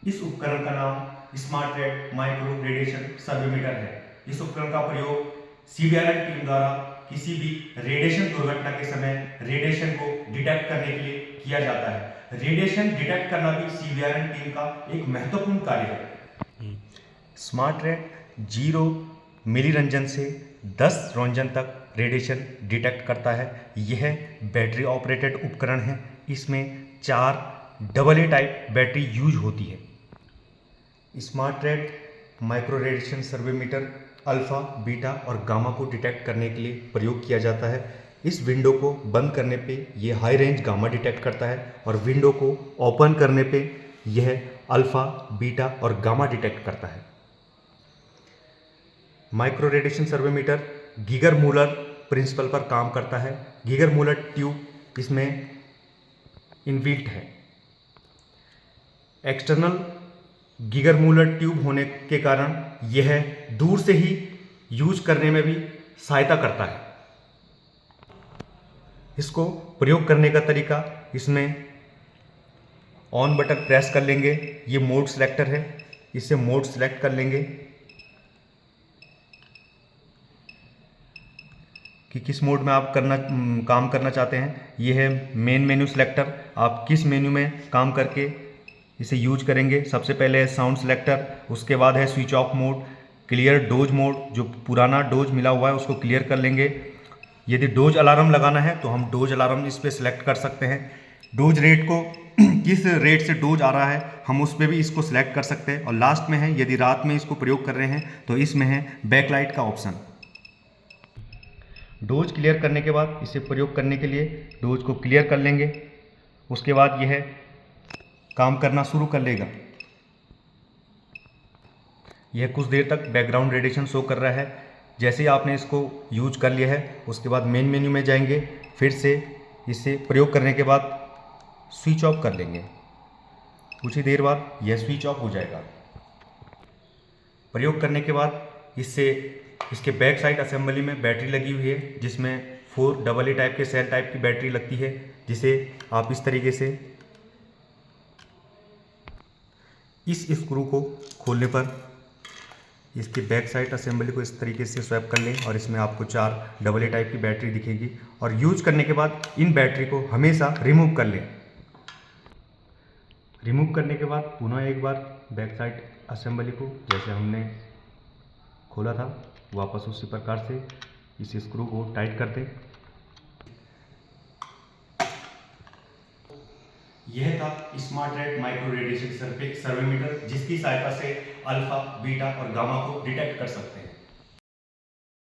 इस उपकरण का नाम स्मार्ट रेड माइक्रो रेडिएशन सर्वेमीटर है। इस उपकरण का प्रयोग सीबीआरएन टीम द्वारा किसी भी रेडिएशन दुर्घटना के समय रेडिएशन को डिटेक्ट करने के लिए किया जाता है। रेडिएशन डिटेक्ट करना भी सीबीआरएन टीम का एक महत्वपूर्ण कार्य है। स्मार्ट रेड 0 मिलीरंजन से 10 रंजन तक रेडिएशन डिटेक्ट करता है। यह बैटरी ऑपरेटेड उपकरण है। इसमें 4 AA टाइप बैटरी यूज होती है। Smart red micro radiation survey meter alpha, beta और गामा को डिटेक्ट करने के लिए प्रयोग किया जाता है। इस विंडो को बंद करने पे यह हाई रेंज गामा डिटेक्ट करता है और विंडो को ओपन करने पे यह अल्फा, बीटा और गामा डिटेक्ट करता है। Micro radiation survey meter Geiger Muller principle पर काम करता है। गीगर मूलर ट्यूब इसमें इनबिल्ट है। एक्सटर्नल गीगर मूलर ट्यूब होने के कारण यह दूर से ही यूज करने में भी सहायता करता है। इसको प्रयोग करने का तरीका, इसमें ऑन बटन प्रेस कर लेंगे, ये मोड सिलेक्टर है, इससे मोड सिलेक्ट कर लेंगे कि किस मोड में आप काम करना चाहते हैं। ये है मेन मेन्यू सिलेक्टर, आप किस मेन्यू में काम करके इसे यूज करेंगे। सबसे पहले है साउंड सिलेक्टर, उसके बाद है switch off mode, clear dose mode, जो पुराना डोज मिला हुआ है उसको क्लियर कर लेंगे। यदि डोज अलार्म लगाना है तो हम डोज अलार्म इस पर सिलेक्ट कर सकते हैं। डोज रेट को किस रेट से डोज आ रहा है हम उस पर भी इसको सिलेक्ट कर सकते हैं। और लास्ट में है, यदि रात में इसको प्रयोग कर रहे हैं तो इसमें है बैकलाइट का ऑप्शन। डोज क्लियर करने के बाद इसे प्रयोग करने के लिए डोज को क्लियर कर लेंगे। उसके बाद यह काम करना शुरू कर लेगा। यह कुछ देर तक बैकग्राउंड रेडिएशन शो कर रहा है। जैसे ही आपने इसको यूज कर लिया है उसके बाद मेन मेन्यू में जाएंगे, फिर से इसे प्रयोग करने के बाद स्विच ऑफ कर लेंगे। कुछ ही देर बाद यह स्विच ऑफ हो जाएगा। प्रयोग करने के बाद इसके बैक साइड असेंबली में बैटरी लगी हुई है, जिसमें 4 AA टाइप के सेल टाइप की बैटरी लगती है, जिसे आप इस तरीके से इस स्क्रू को खोलने पर इसके बैक साइड असेंबली को इस तरीके से स्वैप कर लें और इसमें आपको 4 AA टाइप की बैटरी दिखेगी। और यूज करने के बाद इन बैटरी को हमेशा रिमूव कर लें। रिमूव करने के बाद पुनः एक बार बैक साइड असेंबली को जैसे हमने खोला था वापस उसी प्रकार से इस स्क्रू को टाइट कर दें। यह था स्मार्ट रेड माइक्रो रेडिएशन सर्वेमीटर, जिसकी सहायता से अल्फा, बीटा और गामा को डिटेक्ट कर सकते हैं।